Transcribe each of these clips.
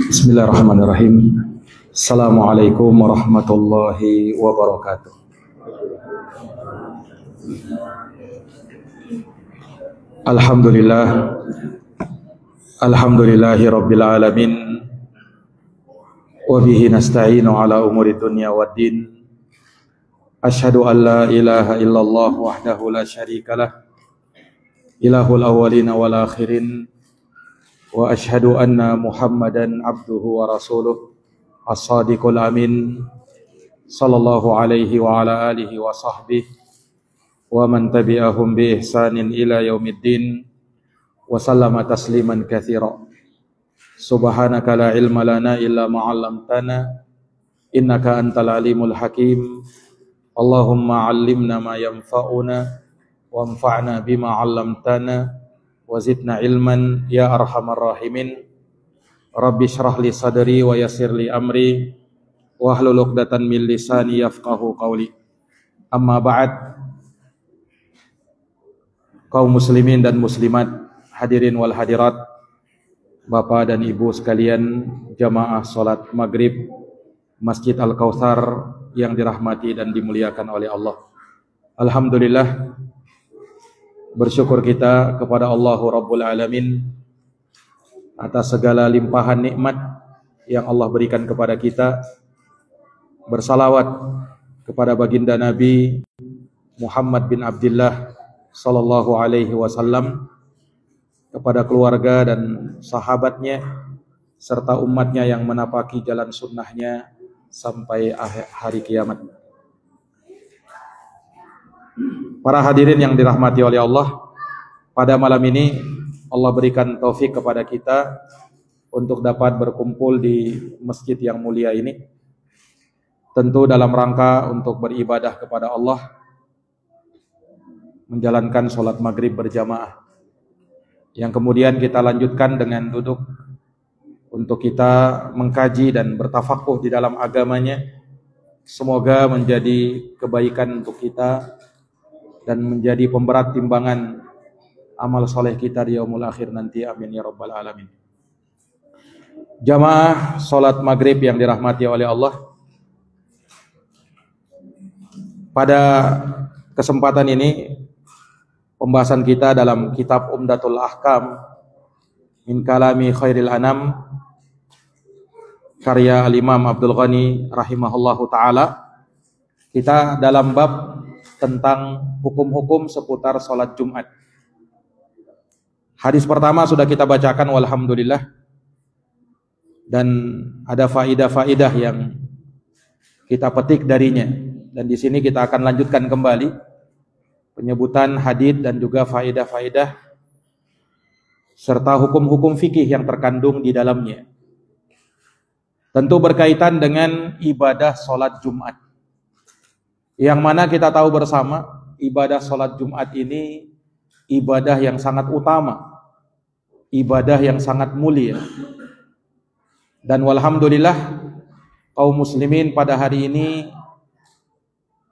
Bismillahirrahmanirrahim. Assalamualaikum warahmatullahi wabarakatuh. Alhamdulillah. Alhamdulillahi rabbil alamin. Wa bihi nasta'inu ala umuri dunya waddin. Asyhadu an la ilaha illallah wahdahu la syarikalah. Ilahul awwalina wal akhirin. Wa asyhadu anna Muhammadan abduhu wa rasuluh as-sadiqul amin sallallahu alaihi wa ala alihi wa sahbihi wa man tabi'ahum bi ihsanin ila yaumiddin wa sallama tasliman katsira. Subhanaka la ilma lana illa ma 'allamtana innaka antal alimul hakim. Allahumma 'allimna ma yanfa'una wanfa'na bima 'allamtana wazidna ilman ya arhamar rahimin. Rabbi syrah li sadri wa yassir li amri wahlul 'uqdatam min lisani yafqahu qawli. Amma ba'd. Kaum muslimin dan muslimat, hadirin wal hadirat, Bapak dan Ibu sekalian, jamaah salat maghrib Masjid Al-Kautsar yang dirahmati dan dimuliakan oleh Allah. Alhamdulillah, bersyukur kita kepada Allahu Rabbul Alamin atas segala limpahan nikmat yang Allah berikan kepada kita. Bersalawat kepada baginda Nabi Muhammad bin Abdullah sallallahu alaihi wasallam, kepada keluarga dan sahabatnya serta umatnya yang menapaki jalan sunnahnya sampai akhir hari kiamat. Para hadirin yang dirahmati oleh Allah, pada malam ini Allah berikan taufik kepada kita untuk dapat berkumpul di masjid yang mulia ini, tentu dalam rangka untuk beribadah kepada Allah, menjalankan sholat maghrib berjamaah, yang kemudian kita lanjutkan dengan duduk untuk kita mengkaji dan bertafakuh di dalam agamanya. Semoga menjadi kebaikan untuk kita dan menjadi pemberat timbangan amal soleh kita di yaumul akhir nanti. Amin ya rabbal alamin. Jamaah sholat maghrib yang dirahmati oleh Allah, pada kesempatan ini pembahasan kita dalam kitab Umdatul Ahkam min kalami khairil anam, karya Al-Imam Abdul Ghani rahimahullahu ta'ala. Kita dalam bab tentang hukum-hukum seputar sholat Jumat. Hadis pertama sudah kita bacakan walhamdulillah, dan ada faidah-faidah yang kita petik darinya, dan di sini kita akan lanjutkan kembali penyebutan hadis dan juga faidah-faidah serta hukum-hukum fikih yang terkandung di dalamnya. Tentu berkaitan dengan ibadah sholat Jumat, yang mana kita tahu bersama ibadah sholat Jumat ini ibadah yang sangat utama, ibadah yang sangat mulia. Dan walhamdulillah kaum muslimin pada hari ini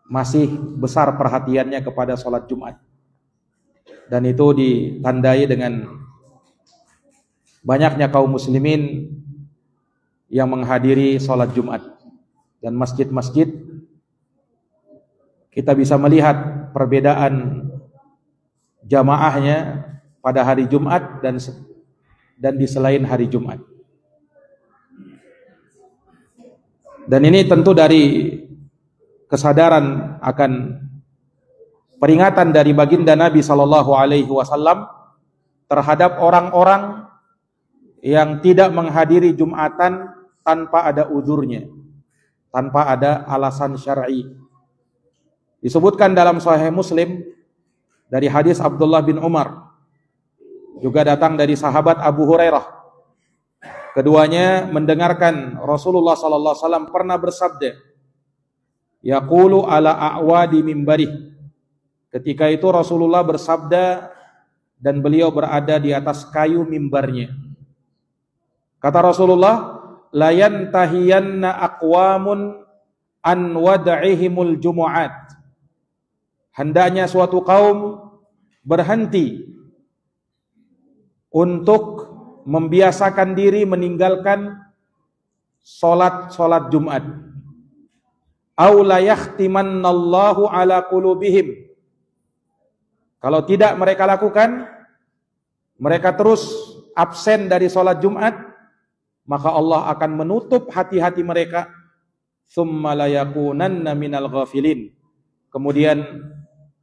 masih besar perhatiannya kepada sholat Jumat, dan itu ditandai dengan banyaknya kaum muslimin yang menghadiri sholat Jumat. Dan masjid-masjid kita bisa melihat perbedaan jamaahnya pada hari Jumat dan di selain hari Jumat. Dan ini tentu dari kesadaran akan peringatan dari baginda Nabi sallallahu alaihi wasallam terhadap orang-orang yang tidak menghadiri Jumatan tanpa ada uzurnya, tanpa ada alasan syar'i. Disebutkan dalam Sahih Muslim dari hadis Abdullah bin Umar, juga datang dari sahabat Abu Hurairah. Keduanya mendengarkan Rasulullah sallallahu alaihi wasallam pernah bersabda, yaqulu ala a'wadi mimbarih. Ketika itu Rasulullah bersabda dan beliau berada di atas kayu mimbarnya. Kata Rasulullah, la yantahiyanna aqwamun an wad'ihimul jumu'at. Hendaknya suatu kaum berhenti untuk membiasakan diri meninggalkan salat Jumat. Aw la yahtimannallahu ala qulubihim. Kalau tidak mereka lakukan, mereka terus absen dari salat Jumat, maka Allah akan menutup hati-hati mereka. Tsumma la yakunanna minal ghafilin. Kemudian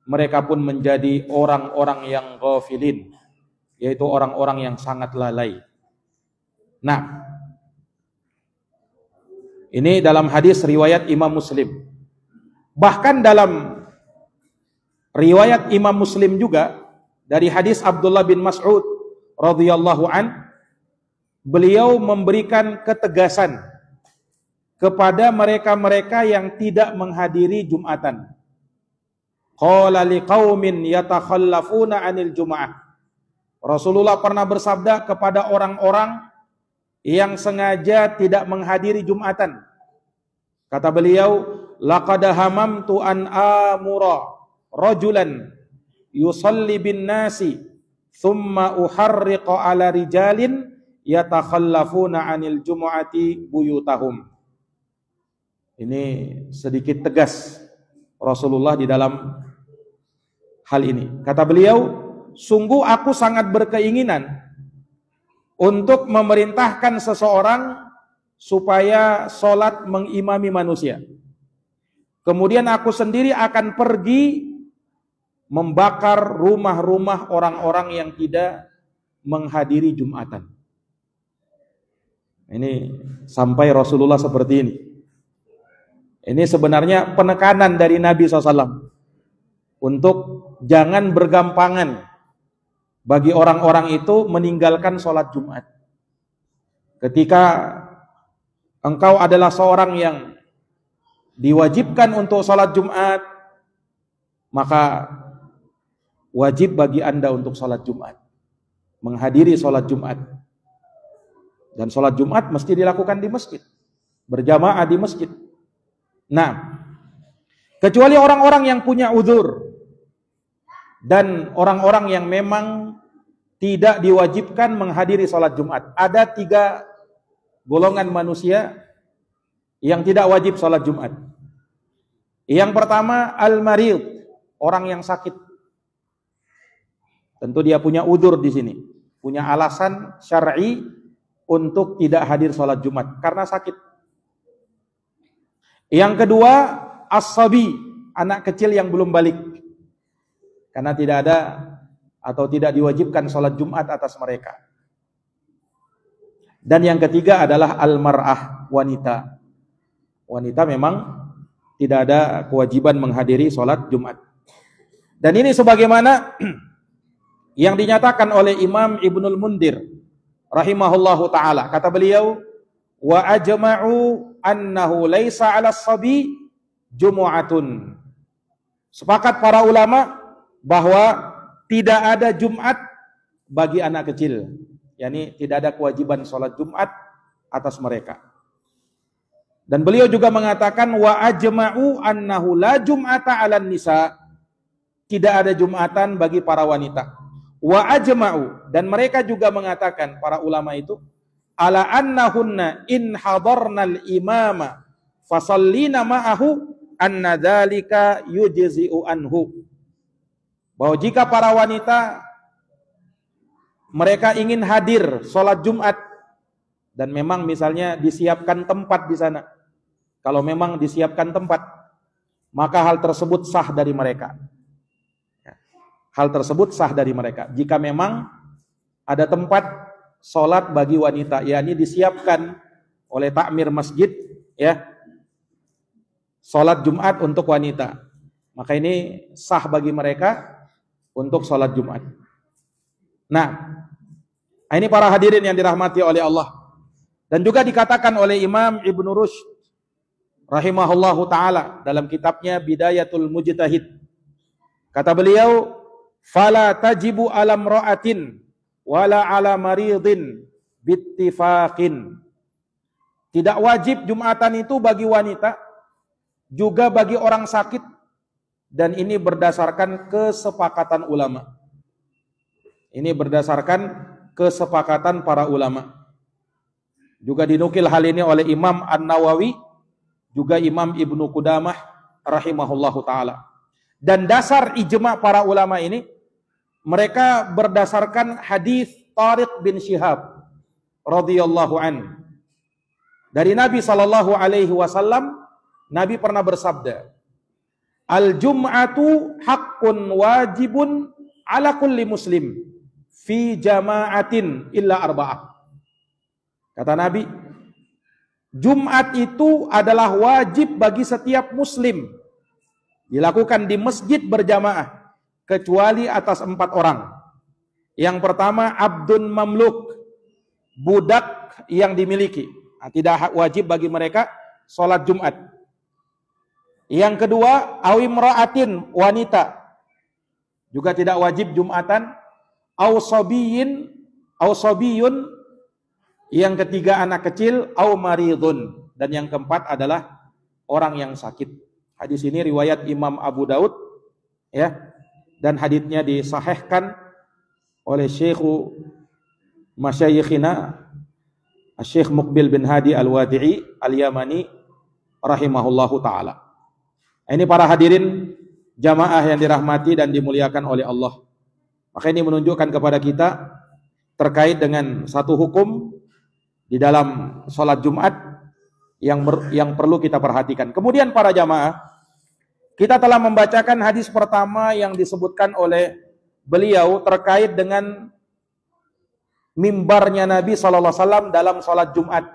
mereka pun menjadi orang-orang yang ghafilin, yaitu orang-orang yang sangat lalai. Nah, ini dalam hadis riwayat Imam Muslim. Bahkan dalam riwayat Imam Muslim juga dari hadis Abdullah bin Mas'ud radhiyallahu an, beliau memberikan ketegasan kepada mereka-mereka yang tidak menghadiri Jumatan. Qala liqaumin yatakhallafuna 'anil jum'ah. Rasulullah pernah bersabda kepada orang-orang yang sengaja tidak menghadiri Jumatan. Kata beliau, laqad hamamtu an amura rajulan yusalli bin nasi thumma uharriqa ala rijalin yatakhallafuna 'anil jumu'ati buyutahum. Ini sedikit tegas Rasulullah di dalam hal ini. Kata beliau, sungguh aku sangat berkeinginan untuk memerintahkan seseorang supaya sholat mengimami manusia. Kemudian aku sendiri akan pergi membakar rumah-rumah orang-orang yang tidak menghadiri Jumatan. Ini sampai Rasulullah seperti ini. Ini sebenarnya penekanan dari Nabi SAW untuk jangan bergampangan bagi orang-orang itu meninggalkan sholat Jumat. Ketika engkau adalah seorang yang diwajibkan untuk sholat Jumat, maka wajib bagi Anda untuk sholat Jumat, menghadiri sholat Jumat. Dan sholat Jumat mesti dilakukan di masjid, berjamaah di masjid. Nah, kecuali orang-orang yang punya uzur dan orang-orang yang memang tidak diwajibkan menghadiri sholat Jumat. Ada 3 golongan manusia yang tidak wajib sholat Jumat. Yang pertama, al-marid, orang yang sakit. Tentu dia punya uzur di sini, punya alasan syar'i untuk tidak hadir sholat Jumat karena sakit. Yang kedua, as-sabi, anak kecil yang belum balik, karena tidak ada atau tidak diwajibkan sholat Jumat atas mereka. Dan yang ketiga adalah al-mar'ah, wanita. Wanita memang tidak ada kewajiban menghadiri sholat Jumat. Dan ini sebagaimana yang dinyatakan oleh Imam Ibnul Mundir rahimahullahu ta'ala. Kata beliau, wa ajma'u annahu laisa 'ala as-sabi jumu'atun. Sepakat para ulama bahwa tidak ada Jumat bagi anak kecil, yakni tidak ada kewajiban sholat Jumat atas mereka. Dan beliau juga mengatakan wa ajma'u annahu la jum'ata 'alan nisa, tidak ada Jumatan bagi para wanita. Wa ajma'u, dan mereka juga mengatakan para ulama itu, ala annahunna in hadarnal imama fasallina ma'ahu anna dzalika yujzi'u anhu. Bahwa jika para wanita mereka ingin hadir sholat Jumat dan memang misalnya disiapkan tempat di sana, kalau memang disiapkan tempat, maka hal tersebut sah dari mereka. Hal tersebut sah dari mereka. Jika memang ada tempat sholat bagi wanita, yakni disiapkan oleh takmir masjid, ya, sholat Jumat untuk wanita, maka ini sah bagi mereka untuk sholat Jumat. Nah, ini para hadirin yang dirahmati oleh Allah. Dan juga dikatakan oleh Imam Ibn Rushd rahimahullahu ta'ala dalam kitabnya Bidayatul Mujtahid. Kata beliau, fala tajibu alam ra'atin wala ala maridin bittifaqin. Tidak wajib Jumatan itu bagi wanita juga bagi orang sakit, dan ini berdasarkan kesepakatan ulama. Ini berdasarkan kesepakatan para ulama. Juga dinukil hal ini oleh Imam An-Nawawi, juga Imam Ibnu Qudamah rahimahullahu ta'ala. Dan dasar ijma' para ulama ini, mereka berdasarkan hadis Tariq bin Syihab radhiyallahu an. Dari Nabi sallallahu alaihi wasallam, Nabi pernah bersabda, "Al-jum'atu haqqun wajibun ala kulli muslim fi jama'atin illa arba'ah." Kata Nabi, Jumat itu adalah wajib bagi setiap muslim, dilakukan di masjid berjamaah, kecuali atas 4 orang. Yang pertama, abdun mamluk, budak yang dimiliki. Nah, tidak wajib bagi mereka sholat Jumat. Yang kedua, awimra'atin, wanita, juga tidak wajib Jumatan. Awsobiyun. Yang ketiga, anak kecil. Awmaridun. Dan yang keempat adalah orang yang sakit. Hadis ini riwayat Imam Abu Daud, ya, dan haditsnya disahihkan oleh Syekhu Masyayikhina Syekh Muqbil bin Hadi Al-Wadi'i Al-Yamani rahimahullahu ta'ala. Ini para hadirin jamaah yang dirahmati dan dimuliakan oleh Allah. Maka ini menunjukkan kepada kita terkait dengan satu hukum di dalam sholat Jumat yang perlu kita perhatikan. Kemudian para jamaah, kita telah membacakan hadis pertama yang disebutkan oleh beliau terkait dengan mimbarnya Nabi SAW dalam sholat Jumat.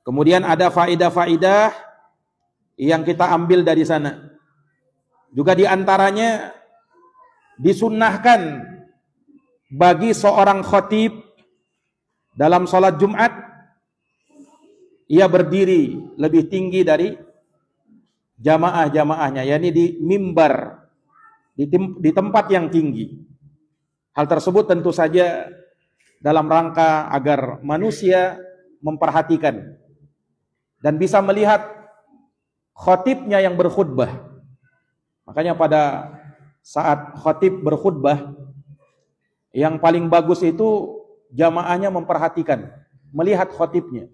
Kemudian ada faidah-faidah yang kita ambil dari sana. Juga diantaranya disunnahkan bagi seorang khatib dalam sholat Jumat, ia berdiri lebih tinggi dari jamaah-jamaahnya, yakni di mimbar, di tempat yang tinggi. Hal tersebut tentu saja dalam rangka agar manusia memperhatikan dan bisa melihat khatibnya yang berkhutbah. Makanya pada saat khatib berkhutbah, yang paling bagus itu jamaahnya memperhatikan, melihat khatibnya.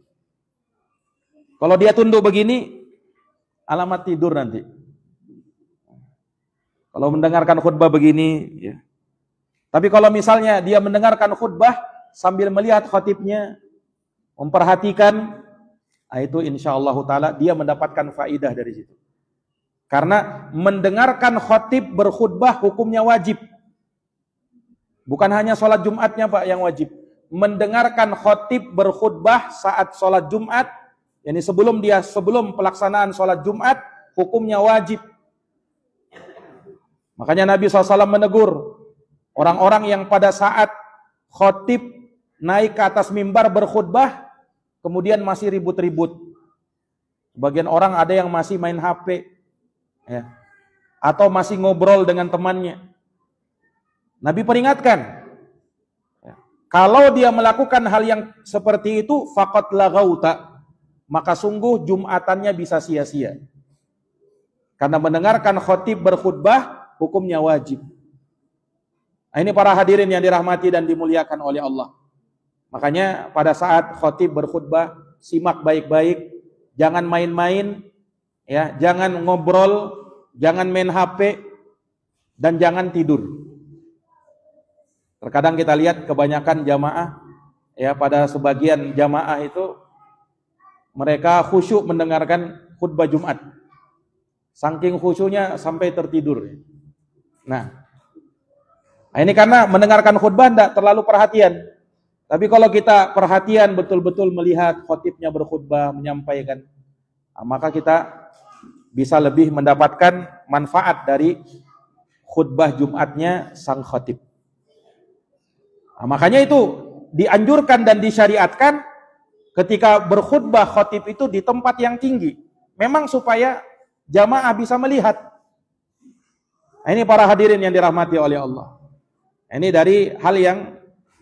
Kalau dia tunduk begini, alamat tidur nanti. Kalau mendengarkan khutbah begini, ya. Tapi kalau misalnya dia mendengarkan khutbah sambil melihat khatibnya, memperhatikan, itu insyaallah ta'ala dia mendapatkan faidah dari situ. Karena mendengarkan khatib berkhutbah hukumnya wajib. Bukan hanya sholat Jumatnya Pak yang wajib. Mendengarkan khatib berkhutbah saat sholat Jumat, yakni sebelum pelaksanaan sholat Jumat, hukumnya wajib. Makanya Nabi SAW menegur orang-orang yang pada saat khatib naik ke atas mimbar berkhutbah, kemudian masih ribut-ribut. Sebagian orang ada yang masih main HP, ya, atau masih ngobrol dengan temannya. Nabi peringatkan, ya, kalau dia melakukan hal yang seperti itu, faqad laghauta, maka sungguh Jumatannya bisa sia-sia. Karena mendengarkan khatib berkhutbah hukumnya wajib. Nah, ini para hadirin yang dirahmati dan dimuliakan oleh Allah. Makanya pada saat khatib berkhutbah, simak baik-baik, jangan main-main, ya, jangan ngobrol, jangan main HP, dan jangan tidur. Terkadang kita lihat kebanyakan jamaah, ya, pada sebagian jamaah itu mereka khusyuk mendengarkan khutbah Jumat. Saking khusyuknya sampai tertidur. Nah, ini karena mendengarkan khutbah tidak terlalu perhatian. Tapi kalau kita perhatian betul-betul melihat khatibnya berkhutbah, menyampaikan, maka kita bisa lebih mendapatkan manfaat dari khutbah Jumatnya sang khatib. Makanya itu dianjurkan dan disyariatkan ketika berkhutbah khatib itu di tempat yang tinggi. Memang supaya jamaah bisa melihat. Ini para hadirin yang dirahmati oleh Allah. Ini dari hal yang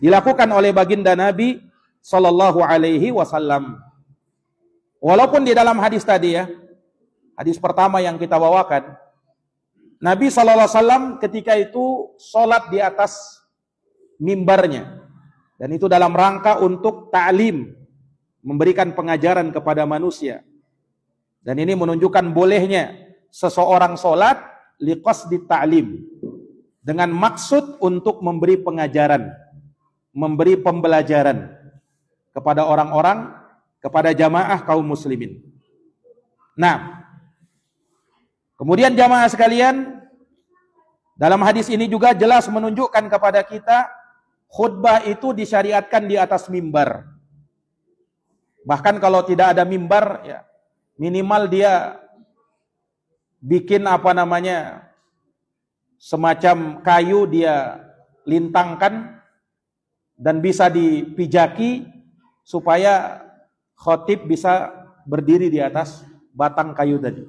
dilakukan oleh baginda Nabi Sallallahu Alaihi Wasallam. Walaupun di dalam hadis tadi, ya, Hadis pertama yang kita bawakan, Nabi SAW ketika itu sholat di atas mimbarnya. Dan itu dalam rangka untuk ta'lim, memberikan pengajaran kepada manusia. Dan ini menunjukkan bolehnya seseorang sholat liqasdi ta'lim, dengan maksud untuk memberi pengajaran, memberi pembelajaran kepada orang-orang, kepada jamaah kaum muslimin. Nah, kemudian jamaah sekalian, dalam hadis ini juga jelas menunjukkan kepada kita khutbah itu disyariatkan di atas mimbar. Bahkan kalau tidak ada mimbar, ya minimal dia bikin semacam kayu dia lintangkan dan bisa dipijaki supaya khotib bisa berdiri di atas batang kayu tadi.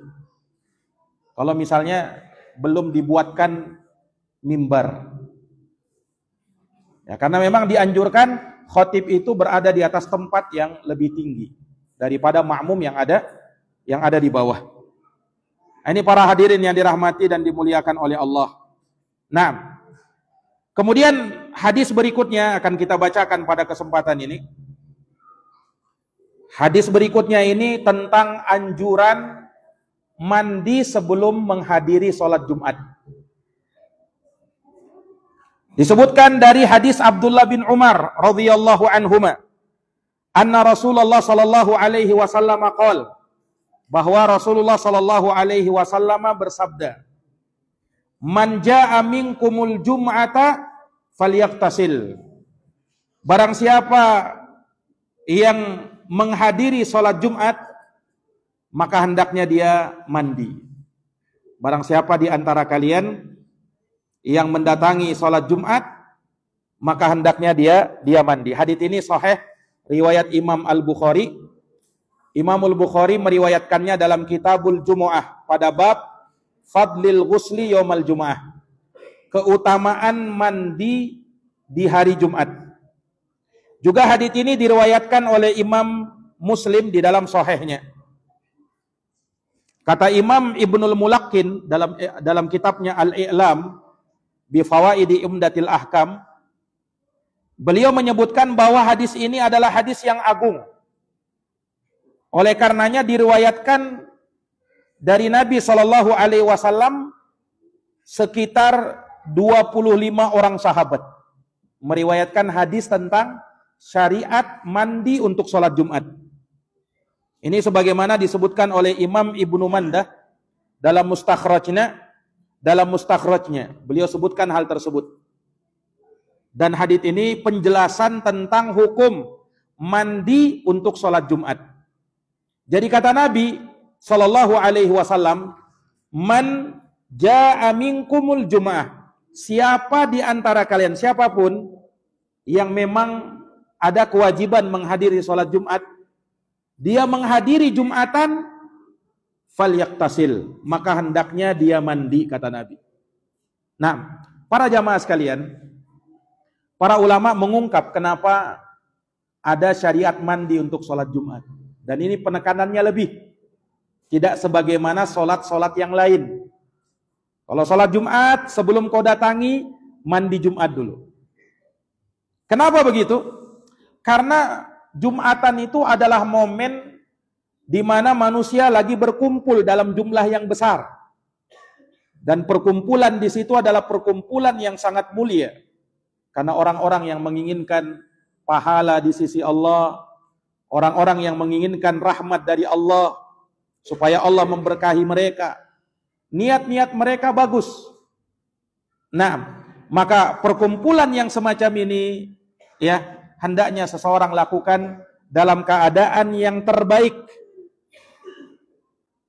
Kalau misalnya belum dibuatkan mimbar. Ya, karena memang dianjurkan khotib itu berada di atas tempat yang lebih tinggi daripada makmum yang ada di bawah. Ini para hadirin yang dirahmati dan dimuliakan oleh Allah. Nah, kemudian hadis berikutnya akan kita bacakan pada kesempatan ini. Hadis berikutnya ini tentang anjuran mandi sebelum menghadiri sholat Jumat. Disebutkan dari hadis Abdullah bin Umar radhiyallahu anhuma, anna Rasulullah sallallahu alaihi wasallam qala, bahwa Rasulullah sallallahu alaihi wasallam bersabda, "Man jaa'a minkumul jum'ata falyaqtasil." Barang siapa yang menghadiri sholat Jumat, maka hendaknya dia mandi. Barang siapa di antara kalian yang mendatangi sholat Jumat, maka hendaknya dia mandi. Hadits ini sahih riwayat Imam Al-Bukhari. Imam Al-Bukhari meriwayatkannya dalam Kitabul Jumu'ah pada bab Fadlil Ghusli Yaumal Jumu'ah, keutamaan mandi di hari Jumat. Juga hadits ini diriwayatkan oleh Imam Muslim di dalam sahihnya. Kata Imam Ibnul Mulaqin dalam kitabnya Al-I'lam bi Fawaidi Umdatil Ahkam, beliau menyebutkan bahwa hadis ini adalah hadis yang agung. Oleh karenanya diriwayatkan dari Nabi Shallallahu alaihi wasallam sekitar 25 orang sahabat meriwayatkan hadis tentang syariat mandi untuk sholat Jumat. Ini sebagaimana disebutkan oleh Imam Ibnu Mandah dalam mustakhrajnya. Beliau sebutkan hal tersebut. Dan hadits ini penjelasan tentang hukum mandi untuk sholat Jumat. Jadi kata Nabi Sallallahu Alaihi Wasallam, "Man jaa'a minkumul jum'ah." Siapa di antara kalian, siapapun yang memang ada kewajiban menghadiri sholat Jumat, dia menghadiri Jumatan, falyaqtasil, maka hendaknya dia mandi, kata Nabi. Nah, para jamaah sekalian, para ulama mengungkap kenapa ada syariat mandi untuk sholat Jumat. Dan ini penekanannya lebih, tidak sebagaimana sholat-sholat yang lain. Kalau sholat Jumat, sebelum kau datangi, mandi Jumat dulu. Kenapa begitu? Karena Jumatan itu adalah momen di mana manusia lagi berkumpul dalam jumlah yang besar. Dan perkumpulan di situ adalah perkumpulan yang sangat mulia. Karena orang-orang yang menginginkan pahala di sisi Allah, orang-orang yang menginginkan rahmat dari Allah, supaya Allah memberkahi mereka. Niat-niat mereka bagus. Nah, maka perkumpulan yang semacam ini, ya, hendaknya seseorang lakukan dalam keadaan yang terbaik.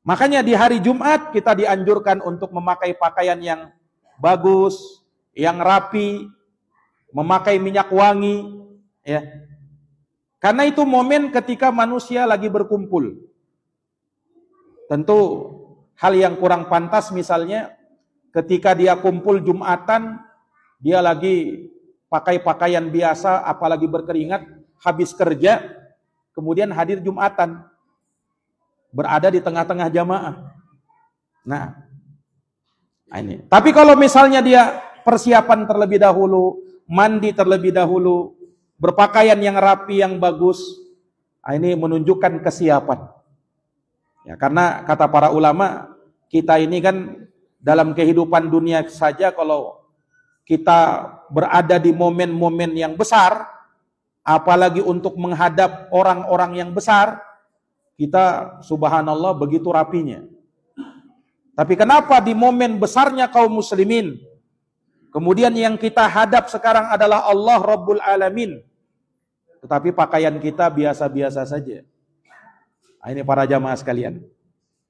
Makanya di hari Jumat kita dianjurkan untuk memakai pakaian yang bagus, yang rapi, memakai minyak wangi, ya. Karena itu momen ketika manusia lagi berkumpul. Tentu hal yang kurang pantas misalnya ketika dia kumpul Jumatan, dia lagi pakai pakaian biasa, apalagi berkeringat, habis kerja, kemudian hadir Jumatan, berada di tengah-tengah jamaah. Nah, ini. Tapi kalau misalnya dia persiapan terlebih dahulu, mandi terlebih dahulu, berpakaian yang rapi, yang bagus, ini menunjukkan kesiapan. Ya, karena kata para ulama, kita ini kan dalam kehidupan dunia saja, kalau kita berada di momen-momen yang besar, apalagi untuk menghadap orang-orang yang besar, kita subhanallah begitu rapinya. Tapi kenapa di momen besarnya kaum muslimin, kemudian yang kita hadap sekarang adalah Allah Rabbul Alamin, tetapi pakaian kita biasa-biasa saja. Nah, ini para jamaah sekalian.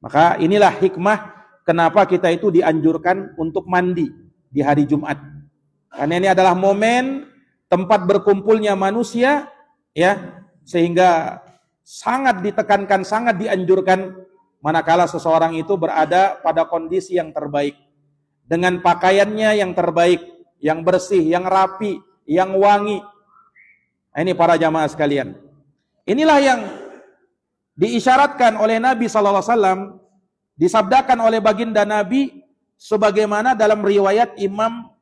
Maka inilah hikmah kenapa kita itu dianjurkan untuk mandi di hari Jumat. Karena ini adalah momen tempat berkumpulnya manusia, ya, sehingga sangat ditekankan, sangat dianjurkan manakala seseorang itu berada pada kondisi yang terbaik, dengan pakaiannya yang terbaik, yang bersih, yang rapi, yang wangi. Nah, ini para jamaah sekalian. Inilah yang diisyaratkan oleh Nabi SAW, disabdakan oleh baginda Nabi, sebagaimana dalam riwayat Imam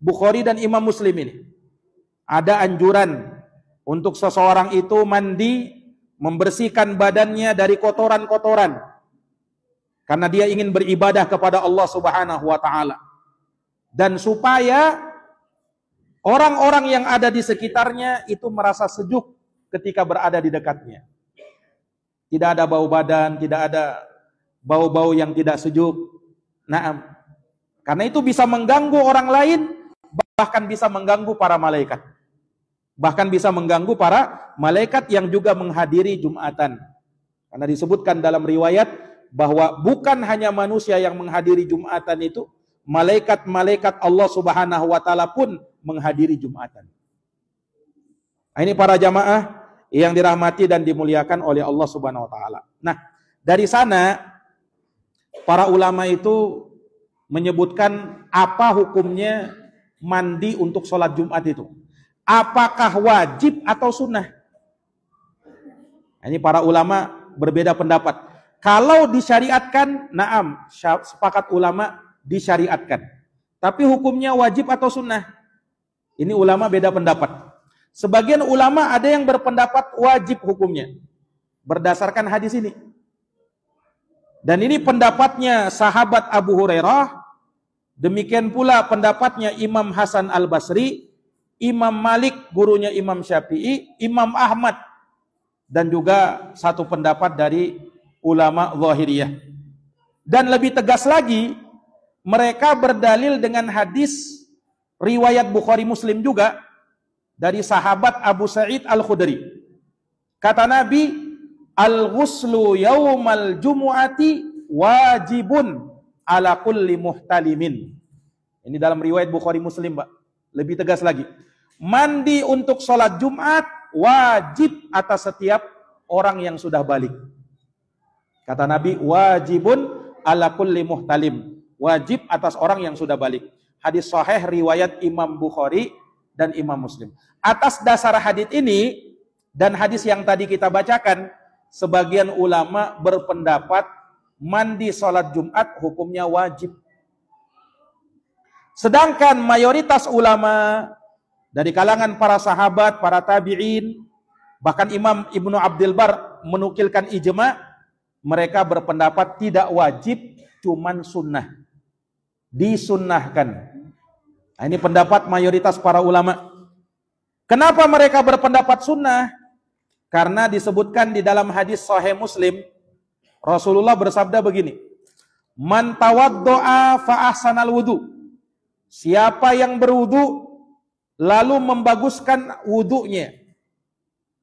Bukhari dan Imam Muslim ini. Ada anjuran untuk seseorang itu mandi, membersihkan badannya dari kotoran-kotoran, karena dia ingin beribadah kepada Allah Subhanahu wa taala. Dan supaya orang-orang yang ada di sekitarnya itu merasa sejuk ketika berada di dekatnya. Tidak ada bau badan, tidak ada bau-bau yang tidak sejuk. Naam. Karena itu bisa mengganggu orang lain, bahkan bisa mengganggu para malaikat. Bahkan bisa mengganggu para malaikat yang juga menghadiri Jumatan. Karena disebutkan dalam riwayat bahwa bukan hanya manusia yang menghadiri Jumatan itu, malaikat-malaikat Allah Subhanahu wa taala pun menghadiri Jumatan. Ini para jamaah yang dirahmati dan dimuliakan oleh Allah Subhanahu wa taala. Nah, dari sana para ulama itu menyebutkan apa hukumnya mandi untuk sholat Jumat itu. Apakah wajib atau sunnah? Ini para ulama berbeda pendapat. Kalau disyariatkan, naam, sepakat ulama disyariatkan. Tapi hukumnya wajib atau sunnah? Ini ulama beda pendapat. Sebagian ulama ada yang berpendapat wajib hukumnya, berdasarkan hadis ini. Dan ini pendapatnya sahabat Abu Hurairah, demikian pula pendapatnya Imam Hasan Al-Basri, Imam Malik, gurunya Imam Syafi'i, Imam Ahmad, dan juga satu pendapat dari ulama Zahiriyah. Dan lebih tegas lagi, mereka berdalil dengan hadis riwayat Bukhari Muslim juga dari sahabat Abu Sa'id Al-Khudri. Kata Nabi, al-ghuslu yaumal jumu'ati wajibun ala kulli muhtalimin. Ini dalam riwayat Bukhari Muslim, Pak. Lebih tegas lagi. Mandi untuk sholat Jumat wajib atas setiap orang yang sudah balik. Kata Nabi, wajibun ala kulli muhtalim. Wajib atas orang yang sudah balik. Hadis sahih riwayat Imam Bukhari dan Imam Muslim. Atas dasar hadis ini dan hadis yang tadi kita bacakan, sebagian ulama berpendapat mandi sholat Jumat hukumnya wajib. Sedangkan mayoritas ulama dari kalangan para sahabat, para tabi'in, bahkan Imam Ibnu Abdul Bar menukilkan ijma', mereka berpendapat tidak wajib, cuman sunnah. Disunnahkan. Nah, ini pendapat mayoritas para ulama. Kenapa mereka berpendapat sunnah? Karena disebutkan di dalam hadis Sahih Muslim, Rasulullah bersabda begini, man tawaddo'a fa ahsanal wudu. Siapa yang berwudu lalu membaguskan wudunya,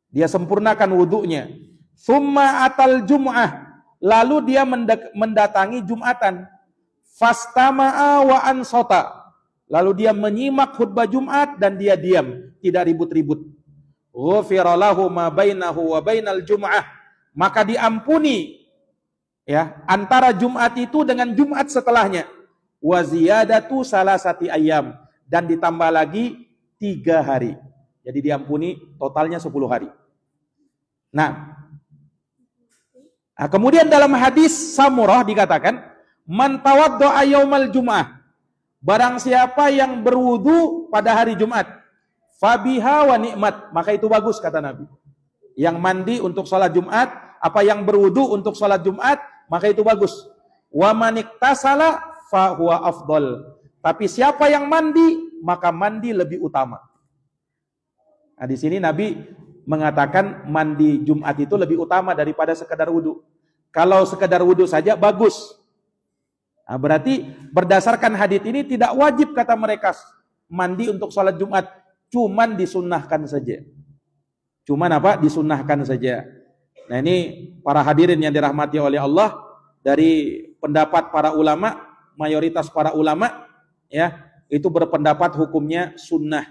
dia sempurnakan wudunya, summa atal jum'ah, lalu dia mendatangi Jumatan, fastama'a wa ansota, lalu dia menyimak khutbah Jumat dan dia diam, tidak ribut-ribut. Ghufira lahu ma bainahu wa bainal jum'ah, maka diampuni ya antara Jumat itu dengan Jumat setelahnya. Wa ziyadatu salasati ayyam, dan ditambah lagi 3 hari. Jadi diampuni totalnya 10 hari. Nah, kemudian dalam hadis Samurah dikatakan, Man tawaddo'a yaumal jum'ah. Barang siapa yang berwudu pada hari Jumat, fabiha wa ni'mat, maka itu bagus kata Nabi. Yang mandi untuk sholat Jumat, apa yang berwudu untuk sholat Jumat, maka itu bagus. Wa maniktasala fa huwa afdal. Tapi siapa yang mandi, maka mandi lebih utama. Nah, di sini Nabi mengatakan mandi Jumat itu lebih utama daripada sekedar wudu. Kalau sekedar wudu saja bagus. Nah, berarti berdasarkan hadits ini tidak wajib kata mereka mandi untuk sholat Jumat, cuman disunnahkan saja. Cuman apa? Disunnahkan saja. Nah, ini para hadirin yang dirahmati oleh Allah, dari pendapat para ulama, mayoritas para ulama ya, itu berpendapat hukumnya sunnah.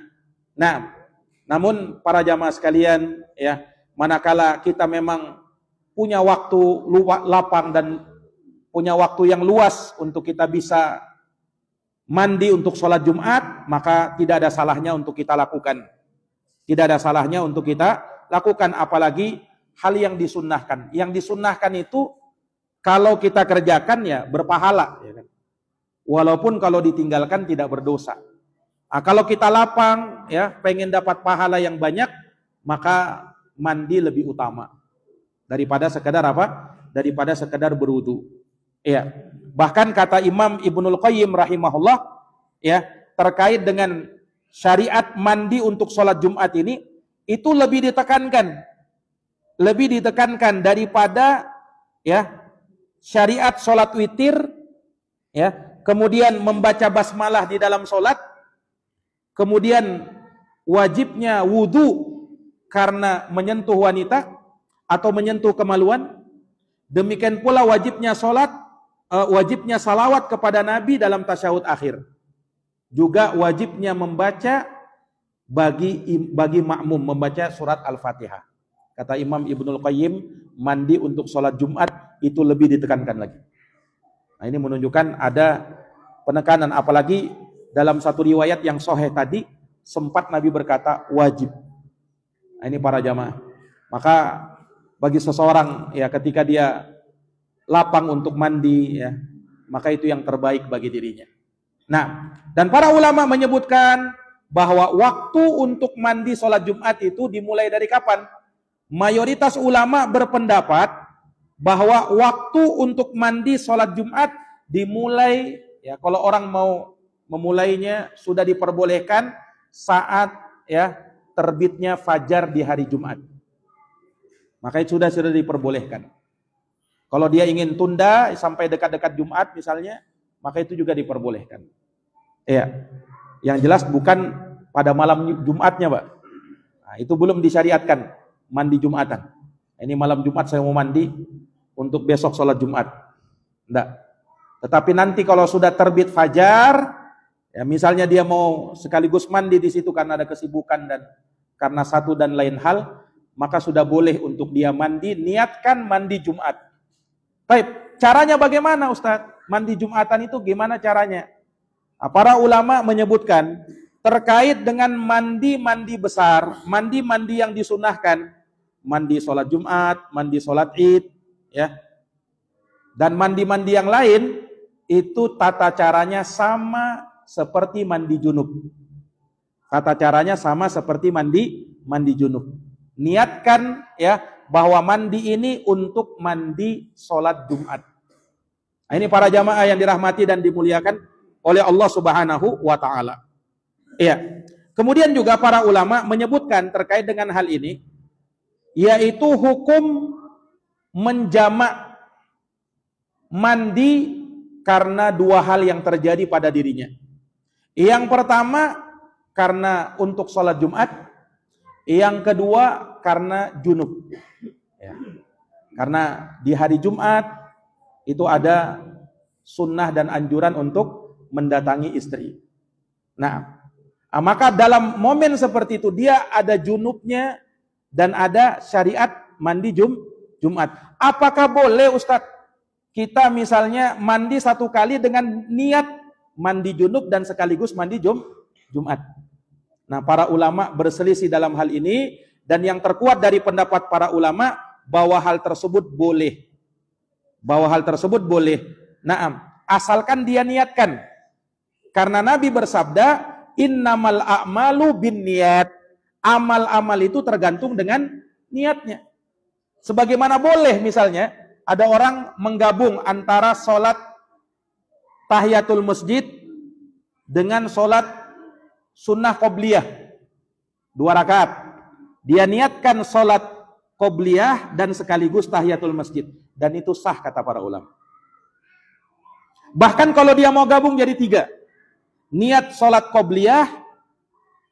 Nah, namun para jamaah sekalian ya, manakala kita memang punya waktu lapang dan punya waktu yang luas untuk kita bisa mandi untuk sholat Jumat, maka tidak ada salahnya untuk kita lakukan. Tidak ada salahnya untuk kita lakukan, apalagi hal yang disunnahkan. Yang disunnahkan itu kalau kita kerjakan ya berpahala, ya kan? Walaupun kalau ditinggalkan tidak berdosa. Nah, kalau kita lapang ya, pengen dapat pahala yang banyak, maka mandi lebih utama daripada sekedar apa? Daripada sekedar berwudu. Ya. Bahkan kata Imam Ibnul Qayyim rahimahullah ya, terkait dengan syariat mandi untuk sholat Jumat ini, itu lebih ditekankan daripada ya syariat sholat witir ya, kemudian membaca basmalah di dalam sholat, kemudian wajibnya wudu karena menyentuh wanita atau menyentuh kemaluan. Demikian pula wajibnya sholat, wajibnya salawat kepada Nabi dalam tasyahud akhir. Juga wajibnya membaca bagi makmum, membaca surat Al-Fatihah. Kata Imam Ibnul Qayyim, mandi untuk sholat Jumat itu lebih ditekankan lagi. Nah, ini menunjukkan ada penekanan, apalagi dalam satu riwayat yang sahih tadi sempat Nabi berkata wajib. Nah, ini para jamaah. Maka bagi seseorang ya, ketika dia lapang untuk mandi ya, maka itu yang terbaik bagi dirinya. Nah, dan para ulama menyebutkan bahwa waktu untuk mandi sholat Jumat itu dimulai dari kapan? Mayoritas ulama berpendapat bahwa waktu untuk mandi sholat Jumat dimulai ya, kalau orang mau memulainya sudah diperbolehkan saat ya terbitnya fajar di hari Jumat. Maka itu sudah diperbolehkan. Kalau dia ingin tunda sampai dekat-dekat Jumat misalnya, maka itu juga diperbolehkan. Ya. Yang jelas bukan pada malam Jumatnya, Pak. Nah, itu belum disyariatkan mandi Jumatan. Ini malam Jumat saya mau mandi untuk besok sholat Jumat. Enggak. Tetapi nanti kalau sudah terbit fajar, ya misalnya dia mau sekaligus mandi di situ karena ada kesibukan dan karena satu dan lain hal, maka sudah boleh untuk dia mandi, niatkan mandi Jumat. Baik, caranya bagaimana Ustaz? Mandi Jumatan itu gimana caranya? Nah, para ulama menyebutkan terkait dengan mandi-mandi besar, mandi-mandi yang disunahkan, mandi sholat Jumat, mandi sholat Id, ya, dan mandi-mandi yang lain, itu tata caranya sama seperti mandi junub. Tata caranya sama seperti mandi junub. Niatkan ya bahwa mandi ini untuk mandi sholat Jumat. Nah, ini para jamaah yang dirahmati dan dimuliakan oleh Allah Subhanahu wa Ta'ala. Iya. Kemudian juga para ulama menyebutkan terkait dengan hal ini, yaitu hukum menjamak mandi karena dua hal yang terjadi pada dirinya. Yang pertama karena untuk sholat Jumat, yang kedua karena junub. Ya. Karena di hari Jumat itu ada sunnah dan anjuran untuk mendatangi istri. Nah, maka dalam momen seperti itu dia ada junubnya dan ada syariat mandi Jumat. Apakah boleh Ustadz kita misalnya mandi satu kali dengan niat mandi junub dan sekaligus mandi Jumat? Nah, para ulama berselisih dalam hal ini, dan yang terkuat dari pendapat para ulama bahwa hal tersebut boleh. Bahwa hal tersebut boleh. Naam. asalkan dia niatkan. Karena Nabi bersabda, innamal a'malu binniyat. Amal-amal itu tergantung dengan niatnya. Sebagaimana boleh misalnya ada orang menggabung antara sholat tahiyatul masjid dengan sholat sunnah qobliyah 2 rakaat. Dia niatkan sholat qobliyah dan sekaligus tahiyatul masjid, dan itu sah kata para ulama. Bahkan kalau dia mau gabung jadi 3, niat sholat qobliyah,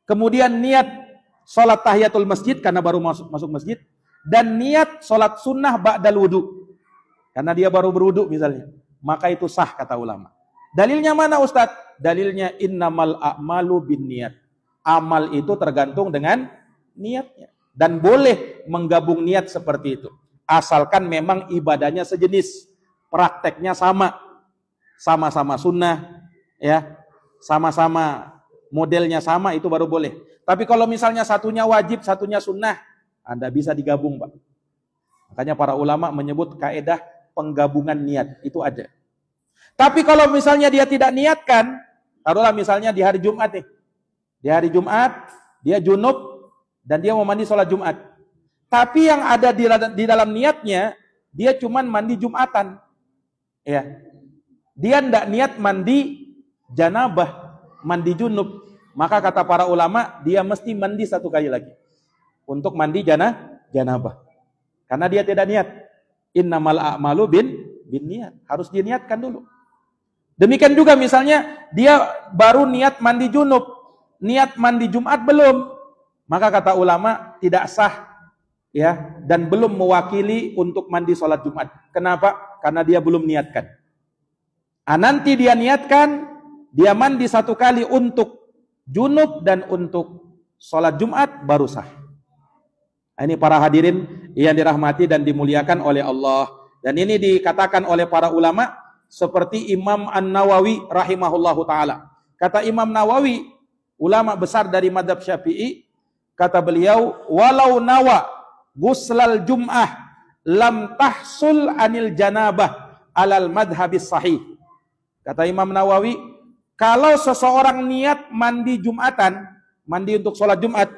kemudian niat sholat tahiyatul masjid karena baru masuk masjid, dan niat sholat sunnah ba'dal wudu karena dia baru berwudu misalnya, maka itu sah kata ulama. Dalilnya mana Ustadz? Dalilnya innamal a'malu binniyat. Amal itu tergantung dengan niatnya, dan boleh menggabung niat seperti itu asalkan memang ibadahnya sejenis, prakteknya sama-sama sunnah, ya, sama-sama modelnya sama, itu baru boleh. Tapi kalau misalnya satunya wajib, satunya sunnah, Anda bisa digabung, Pak. Makanya para ulama menyebut kaedah penggabungan niat, itu ada. Tapi kalau misalnya dia tidak niatkan, taruhlah misalnya di hari Jumat nih. Di hari Jumat, dia junub dan dia mau mandi sholat Jumat. Tapi yang ada di dalam niatnya, dia cuman mandi Jumatan. Ya. Dia tidak niat mandi janabah, mandi junub. Maka kata para ulama, dia mesti mandi 1 kali lagi untuk mandi janabah. Karena dia tidak niat. Innamal a'malu binniyat. Harus diniatkan dulu. Demikian juga misalnya dia baru niat mandi junub, niat mandi Jumat belum. Maka kata ulama tidak sah, ya, dan belum mewakili untuk mandi sholat Jumat. Kenapa? Karena dia belum niatkan. Nanti dia niatkan, dia mandi 1 kali untuk junub dan untuk sholat Jumat baru sah. Ini para hadirin yang dirahmati dan dimuliakan oleh Allah. Dan ini dikatakan oleh para ulama seperti Imam An-Nawawi rahimahullahu ta'ala. Kata Imam Nawawi, ulama besar dari madhab Syafi'i, kata beliau, walau nawa guslal jum'ah lam tahsul anil janabah alal madhabis sahih. Kata Imam Nawawi, kalau seseorang niat mandi Jumatan, mandi untuk sholat Jumat,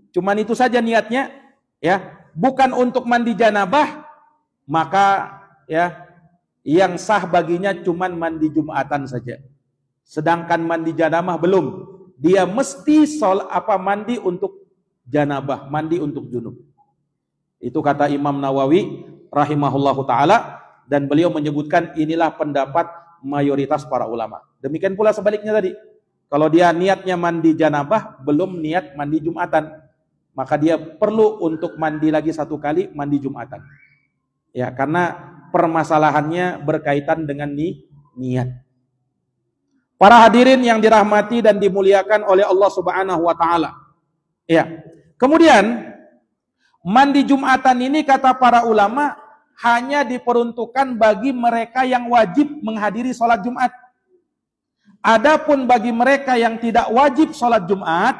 cuman itu saja niatnya, ya, bukan untuk mandi janabah, maka ya yang sah baginya cuman mandi Jumatan saja. Sedangkan mandi janabah belum. Dia mesti mandi untuk janabah, mandi untuk junub. Itu kata Imam Nawawi rahimahullahu taala, dan beliau menyebutkan inilah pendapat mayoritas para ulama. Demikian pula sebaliknya tadi. Kalau dia niatnya mandi janabah, belum niat mandi Jumatan, maka dia perlu untuk mandi lagi 1 kali, mandi Jumatan. Ya, karena permasalahannya berkaitan dengan niat. Para hadirin yang dirahmati dan dimuliakan oleh Allah Subhanahu wa taala. Ya. Kemudian mandi Jumatan ini kata para ulama hanya diperuntukkan bagi mereka yang wajib menghadiri sholat Jumat. Adapun bagi mereka yang tidak wajib sholat Jumat,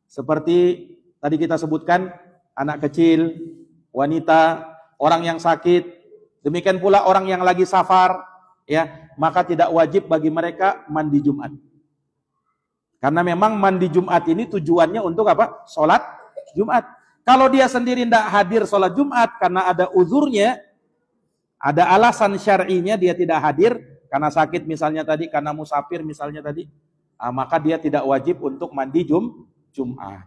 seperti tadi kita sebutkan, anak kecil, wanita, orang yang sakit, demikian pula orang yang lagi safar, ya, maka tidak wajib bagi mereka mandi Jumat. Karena memang mandi Jumat ini tujuannya untuk apa? Sholat Jumat. Kalau dia sendiri tidak hadir sholat Jumat karena ada uzurnya, ada alasan syar'inya dia tidak hadir, karena sakit misalnya tadi, karena musafir misalnya tadi, maka dia tidak wajib untuk mandi Jumat.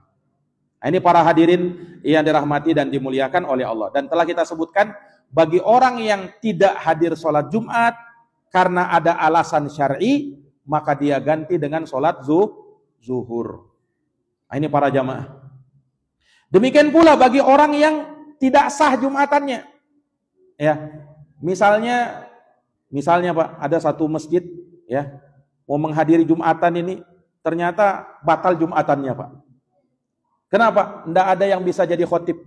Ini para hadirin yang dirahmati dan dimuliakan oleh Allah. Dan telah kita sebutkan, bagi orang yang tidak hadir sholat Jumat karena ada alasan syar'i, maka dia ganti dengan sholat zuhur. Ini para jamaah. Demikian pula bagi orang yang tidak sah Jumatannya. Ya, misalnya Pak, ada satu masjid, ya, mau menghadiri Jumatan ini, ternyata batal Jumatannya, Pak. Kenapa? Tidak ada yang bisa jadi khotib.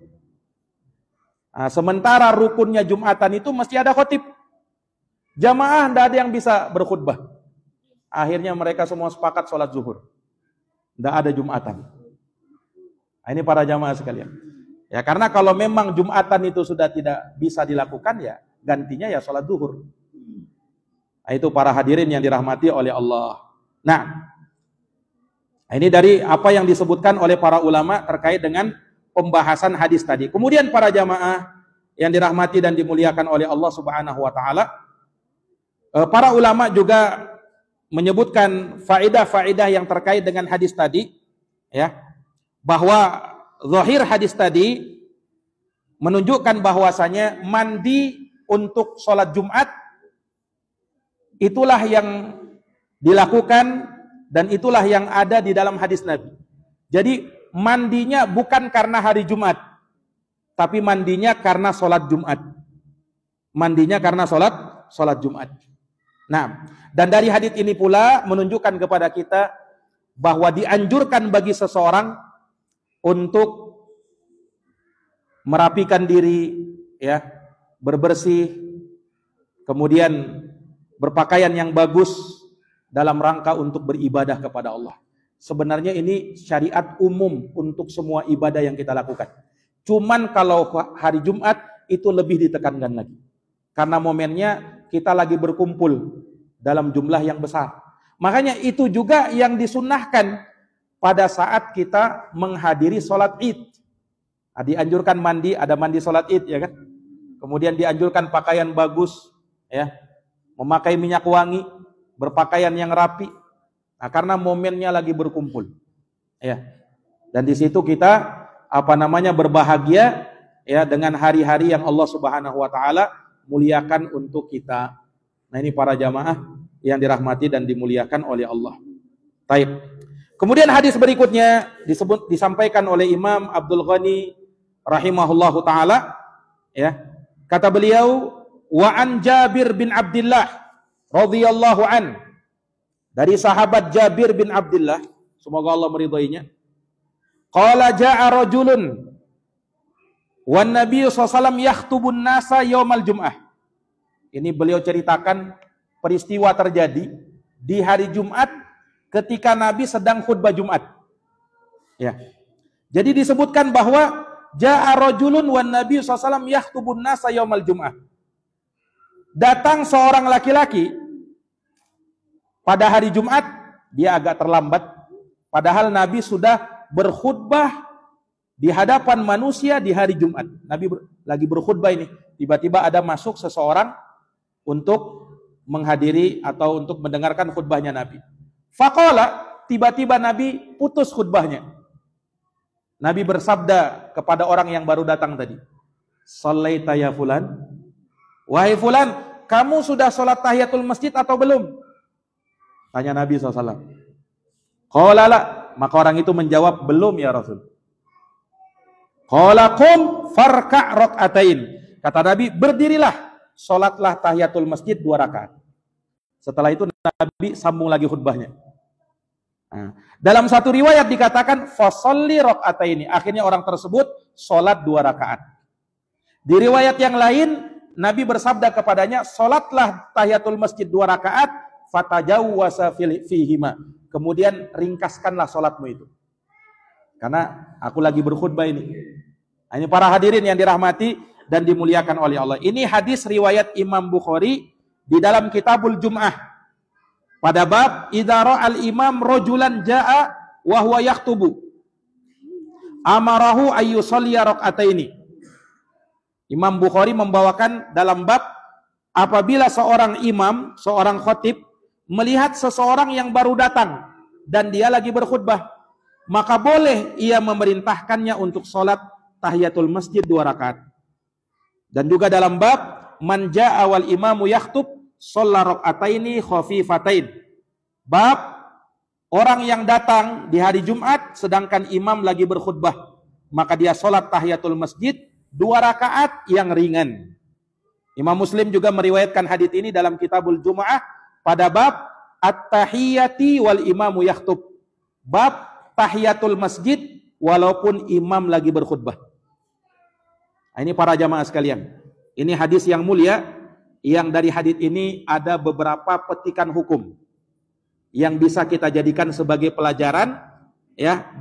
Sementara rukunnya Jumatan itu mesti ada khotib. Jamaah tidak ada yang bisa berkhutbah. Akhirnya mereka semua sepakat sholat zuhur. Tidak ada Jumatan. Ini para jamaah sekalian. Ya, karena kalau memang Jumatan itu sudah tidak bisa dilakukan, ya gantinya ya sholat zuhur. Itu para hadirin yang dirahmati oleh Allah. Nah, ini dari apa yang disebutkan oleh para ulama terkait dengan pembahasan hadis tadi. Kemudian para jamaah yang dirahmati dan dimuliakan oleh Allah Subhanahu wa taala, para ulama juga menyebutkan faedah-faedah yang terkait dengan hadis tadi, ya, bahwa zahir hadis tadi menunjukkan bahwasanya mandi untuk sholat Jumat itulah yang dilakukan dan itulah yang ada di dalam hadis Nabi. Jadi mandinya bukan karena hari Jumat, tapi mandinya karena sholat Jumat. Mandinya karena sholat Jumat. Nah, dan dari hadis ini pula menunjukkan kepada kita bahwa dianjurkan bagi seseorang untuk merapikan diri, ya, berbersih, kemudian berpakaian yang bagus dalam rangka untuk beribadah kepada Allah. Sebenarnya ini syariat umum untuk semua ibadah yang kita lakukan. Cuman kalau hari Jumat itu lebih ditekankan lagi. Karena momennya kita lagi berkumpul dalam jumlah yang besar. Makanya itu juga yang disunnahkan pada saat kita menghadiri sholat Id. Dianjurkan mandi, ada mandi sholat Id, ya kan? Kemudian dianjurkan pakaian bagus, ya, memakai minyak wangi, berpakaian yang rapi. Nah, karena momennya lagi berkumpul, ya. Dan di situ kita berbahagia, ya, dengan hari-hari yang Allah Subhanahu wa taala muliakan untuk kita. Nah, ini para jamaah yang dirahmati dan dimuliakan oleh Allah. Taib. Kemudian hadis berikutnya disampaikan oleh Imam Abdul Ghani rahimahullahu taala, ya. Kata beliau, wa an Jabir bin Abdullah radhiyallahu an, dari sahabat Jabir bin Abdullah, semoga Allah meridhoinya, qala jaa rajulun wan nabiy sallallahu alaihi wasallam yakhtubun nasa yaumal jum'ah. Ini beliau ceritakan peristiwa terjadi di hari Jumat ketika Nabi sedang khutbah Jumat. Ya. Jadi disebutkan bahwa jaa rajulun wan nabiy sallallahu alaihi wasallam yakhtubun nasa yaumal jum'ah. Datang seorang laki-laki pada hari Jumat, dia agak terlambat, padahal Nabi sudah berkhutbah di hadapan manusia di hari Jumat. Nabi lagi berkhutbah ini, tiba-tiba ada masuk seseorang untuk menghadiri atau untuk mendengarkan khutbahnya Nabi. Faqala, tiba-tiba Nabi putus khutbahnya. Nabi bersabda kepada orang yang baru datang tadi, "Shallaita ya fulan?" Wahai fulan, kamu sudah sholat tahiyatul masjid atau belum? Tanya Nabi SAW. Qala la, maka orang itu menjawab, belum ya Rasul. Qala qum farka' rak'atain. Kata Nabi, berdirilah, sholatlah tahiyatul masjid 2 rakaat. Setelah itu Nabi sambung lagi khutbahnya. Nah, dalam satu riwayat dikatakan fasalli rak'ataini. Akhirnya orang tersebut sholat 2 rakaat. Di riwayat yang lain Nabi bersabda kepadanya, sholatlah tahiyatul masjid 2 rakaat, fatajawwasa fihima. Kemudian ringkaskanlah sholatmu itu. Karena aku lagi berkhutbah ini. Ini para hadirin yang dirahmati dan dimuliakan oleh Allah. Ini hadis riwayat Imam Bukhari di dalam Kitabul Jum'ah. Pada bab idza ra'al imam rajulan jaa wa huwa yaktubu amarahu ayyusalli rak'ataini. Imam Bukhari membawakan dalam bab apabila seorang imam, seorang khatib melihat seseorang yang baru datang dan dia lagi berkhutbah, maka boleh ia memerintahkannya untuk sholat tahiyatul masjid 2 rakaat. Dan juga dalam bab man jaa wal imamu yakhtub shalla rak'ataini khafifatain. Bab orang yang datang di hari Jumat sedangkan imam lagi berkhutbah, maka dia sholat tahiyatul masjid 2 rakaat yang ringan. Imam Muslim juga meriwayatkan hadits ini dalam Kitabul Jumu'ah pada bab at-tahiyyati wal imamu yakhtub. Bab tahiyatul masjid walaupun imam lagi berkhutbah. Nah, ini para jamaah sekalian. Ini hadis yang mulia, yang dari hadits ini ada beberapa petikan hukum yang bisa kita jadikan sebagai pelajaran, ya,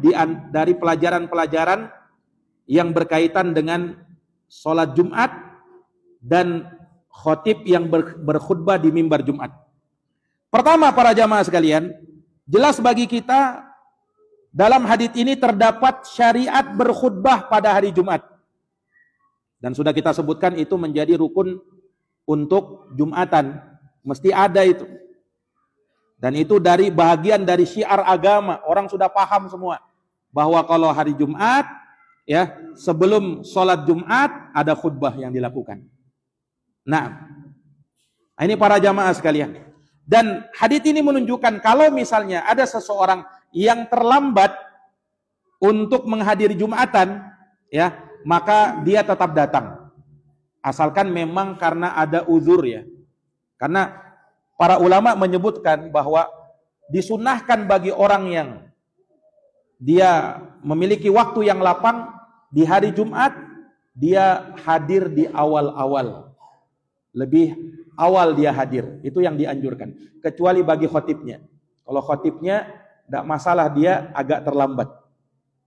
dari pelajaran-pelajaran yang berkaitan dengan sholat Jumat dan khotib yang berkhutbah di mimbar Jumat. Pertama, para jamaah sekalian, jelas bagi kita dalam hadits ini terdapat syariat berkhutbah pada hari Jumat. Dan sudah kita sebutkan itu menjadi rukun untuk Jumatan. Mesti ada itu. Dan itu dari bagian dari syiar agama. Orang sudah paham semua. Bahwa kalau hari Jumat, ya, sebelum sholat Jumat ada khutbah yang dilakukan. Nah, ini para jamaah sekalian. Dan hadits ini menunjukkan kalau misalnya ada seseorang yang terlambat untuk menghadiri Jumatan, ya, maka dia tetap datang. Asalkan memang karena ada uzur, ya. Karena para ulama menyebutkan bahwa disunahkan bagi orang yang dia memiliki waktu yang lapang di hari Jumat, dia hadir di awal-awal. Lebih awal dia hadir, itu yang dianjurkan. Kecuali bagi khotibnya. Kalau khotibnya tidak masalah, dia agak terlambat.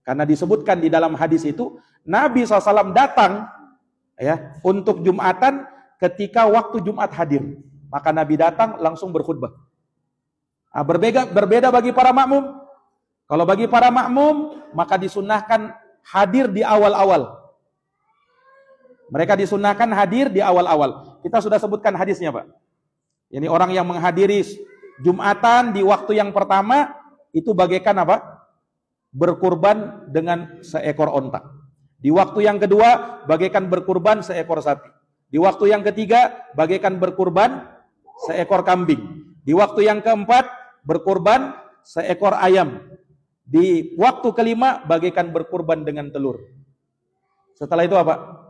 Karena disebutkan di dalam hadis itu, Nabi SAW datang, ya, untuk Jumatan ketika waktu Jumat hadir. Maka Nabi datang langsung berkhutbah. Nah, berbeda bagi para makmum. Kalau bagi para makmum, maka disunahkan hadir di awal-awal. Mereka disunahkan hadir di awal-awal. Kita sudah sebutkan hadisnya, Pak. Ini orang yang menghadiri Jumatan di waktu yang pertama, itu bagaikan apa? Berkurban dengan seekor onta. Di waktu yang kedua, bagaikan berkurban seekor sapi. Di waktu yang ketiga, bagaikan berkurban seekor kambing. Di waktu yang keempat, berkurban seekor ayam. Di waktu kelima, bagaikan berkurban dengan telur. Setelah itu apa?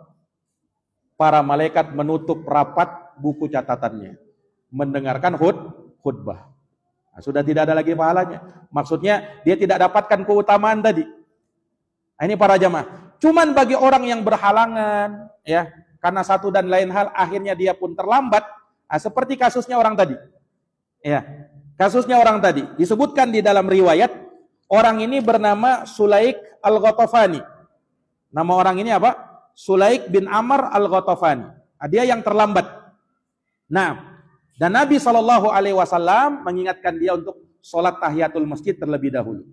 Para malaikat menutup rapat buku catatannya. Mendengarkan khutbah. Nah, sudah tidak ada lagi pahalanya. Maksudnya dia tidak dapatkan keutamaan tadi. Nah, ini para jamaah. Cuman bagi orang yang berhalangan, ya, karena satu dan lain hal, akhirnya dia pun terlambat. Nah, seperti kasusnya orang tadi. Ya, kasusnya orang tadi. Disebutkan di dalam riwayat, orang ini bernama Sulaik Al-Ghatafani. Nama orang ini apa? Sulaik bin Amr Al-Ghatafani. Nah, dia yang terlambat. Nah, dan Nabi SAW mengingatkan dia untuk sholat tahiyatul masjid terlebih dahulu.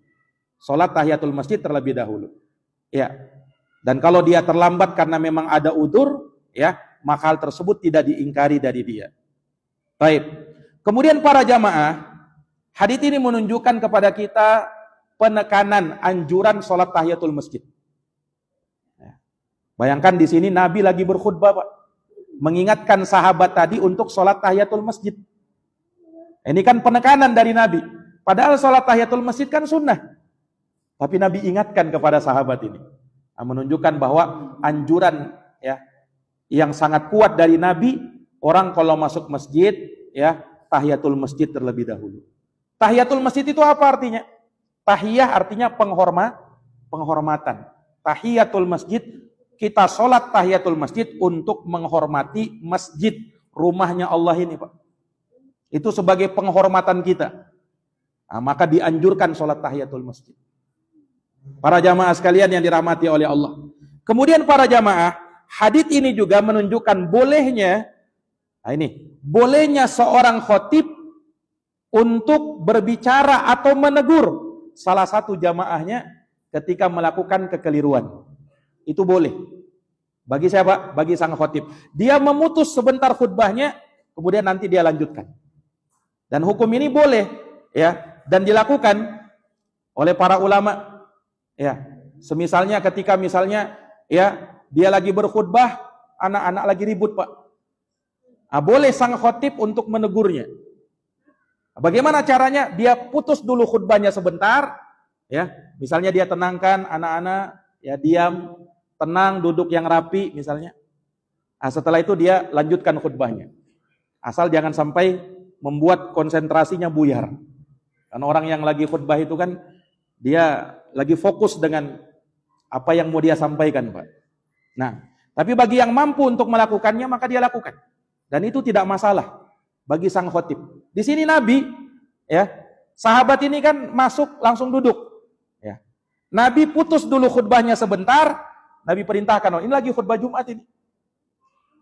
Sholat tahiyatul masjid terlebih dahulu. Ya. Dan kalau dia terlambat karena memang ada udzur, ya, maka hal tersebut tidak diingkari dari dia. Baik. Kemudian para jamaah, hadits ini menunjukkan kepada kita penekanan anjuran sholat tahiyatul masjid. Ya. Bayangkan di sini Nabi lagi berkhutbah, Pak. Mengingatkan sahabat tadi untuk sholat tahiyatul masjid. Ini kan penekanan dari Nabi. Padahal sholat tahiyatul masjid kan sunnah. Tapi Nabi ingatkan kepada sahabat ini. Nah, menunjukkan bahwa anjuran, ya, yang sangat kuat dari Nabi, orang kalau masuk masjid, ya, tahiyatul masjid terlebih dahulu. Tahiyatul masjid itu apa artinya? Tahiyah artinya penghormatan. Tahiyatul masjid, kita sholat tahiyatul masjid untuk menghormati masjid, rumahnya Allah ini, Pak. Itu sebagai penghormatan kita. Nah, maka dianjurkan sholat tahiyatul masjid. Para jamaah sekalian yang dirahmati oleh Allah. Kemudian para jamaah, hadits ini juga menunjukkan bolehnya, nah ini, bolehnya seorang khotib untuk berbicara atau menegur salah satu jamaahnya ketika melakukan kekeliruan. Itu boleh. Bagi siapa? Bagi sang khotib. Dia memutus sebentar khutbahnya, kemudian nanti dia lanjutkan. Dan hukum ini boleh, ya, dan dilakukan oleh para ulama, ya. Semisalnya ketika misalnya, ya, dia lagi berkhutbah, anak-anak lagi ribut, Pak. Nah, boleh sang khotib untuk menegurnya. Bagaimana caranya? Dia putus dulu khutbahnya sebentar, ya. Misalnya dia tenangkan anak-anak, ya, diam, tenang, duduk yang rapi misalnya. Nah, setelah itu dia lanjutkan khutbahnya. Asal jangan sampai membuat konsentrasinya buyar. Karena orang yang lagi khutbah itu kan dia lagi fokus dengan apa yang mau dia sampaikan, Pak. Nah, tapi bagi yang mampu untuk melakukannya maka dia lakukan. Dan itu tidak masalah bagi sang khotib. Di sini Nabi, ya, sahabat ini kan masuk langsung duduk, ya. Nabi putus dulu khutbahnya sebentar. Nabi perintahkan, oh, ini lagi khutbah Jumat ini.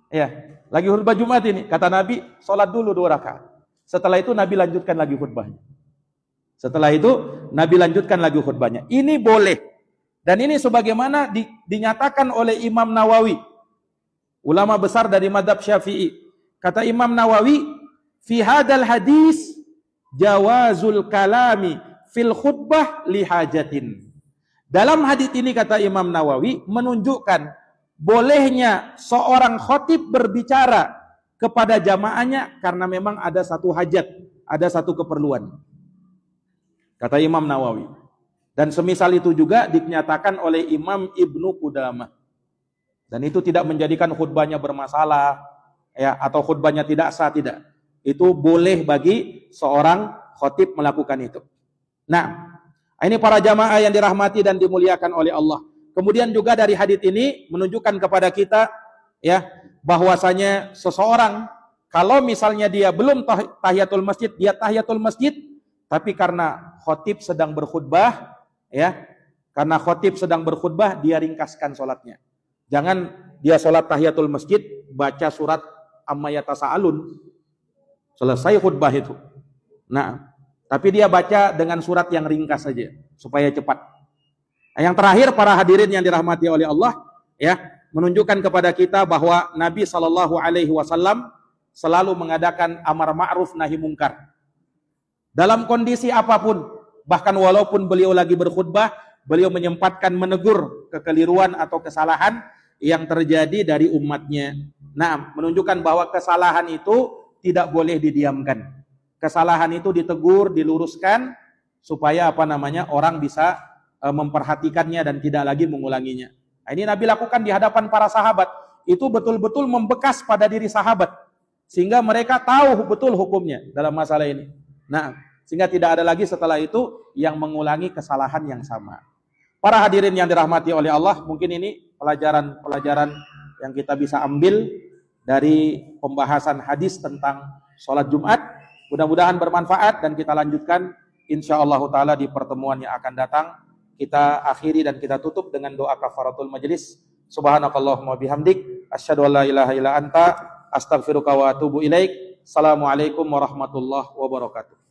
Ya, lagi khutbah Jumat ini. Kata Nabi, sholat dulu 2 rakaat. Setelah itu Nabi lanjutkan lagi khutbahnya. Setelah itu Nabi lanjutkan lagi khutbahnya. Ini boleh. Dan ini sebagaimana dinyatakan oleh Imam Nawawi, ulama besar dari mazhab Syafi'i. Kata Imam Nawawi, fi hadal hadis jawazul kalami fil khutbah li hajatin. Dalam hadis ini kata Imam Nawawi menunjukkan bolehnya seorang khatib berbicara kepada jamaahnya karena memang ada satu hajat, ada satu keperluan. Kata Imam Nawawi. Dan semisal itu juga dinyatakan oleh Imam Ibnu Qudamah. Dan itu tidak menjadikan khutbahnya bermasalah, ya, atau khutbahnya tidak sah, tidak. Itu boleh bagi seorang khatib melakukan itu. Nah, ini para jamaah yang dirahmati dan dimuliakan oleh Allah. Kemudian juga dari hadits ini menunjukkan kepada kita, ya, bahwasanya seseorang kalau misalnya dia belum tahiyatul masjid, dia tahiyatul masjid, tapi karena khatib sedang berkhutbah, ya, karena khatib sedang berkhutbah, dia ringkaskan sholatnya. Jangan dia sholat tahiyatul masjid baca surat amma yatasaalun, selesai khutbah itu. Nah, tapi dia baca dengan surat yang ringkas saja supaya cepat. Nah, yang terakhir para hadirin yang dirahmati oleh Allah, ya, menunjukkan kepada kita bahwa Nabi SAW selalu mengadakan amar ma'ruf nahi mungkar. Dalam kondisi apapun, bahkan walaupun beliau lagi berkhutbah, beliau menyempatkan menegur kekeliruan atau kesalahan yang terjadi dari umatnya. Nah, menunjukkan bahwa kesalahan itu tidak boleh didiamkan. Kesalahan itu ditegur, diluruskan supaya orang bisa memperhatikannya dan tidak lagi mengulanginya. Nah, ini Nabi lakukan di hadapan para sahabat. Itu betul-betul membekas pada diri sahabat sehingga mereka tahu betul hukumnya dalam masalah ini. Nah, sehingga tidak ada lagi setelah itu yang mengulangi kesalahan yang sama. Para hadirin yang dirahmati oleh Allah, mungkin ini pelajaran-pelajaran yang kita bisa ambil dari pembahasan hadis tentang sholat Jumat. Mudah-mudahan bermanfaat dan kita lanjutkan insyaallah taala di pertemuan yang akan datang. Kita akhiri dan kita tutup dengan doa kafaratul majelis. Subhanakallahumma bihamdik asyhadu an la ilaha illa anta astaghfiruka wa atubu ilaik. Assalamualaikum warahmatullahi wabarakatuh.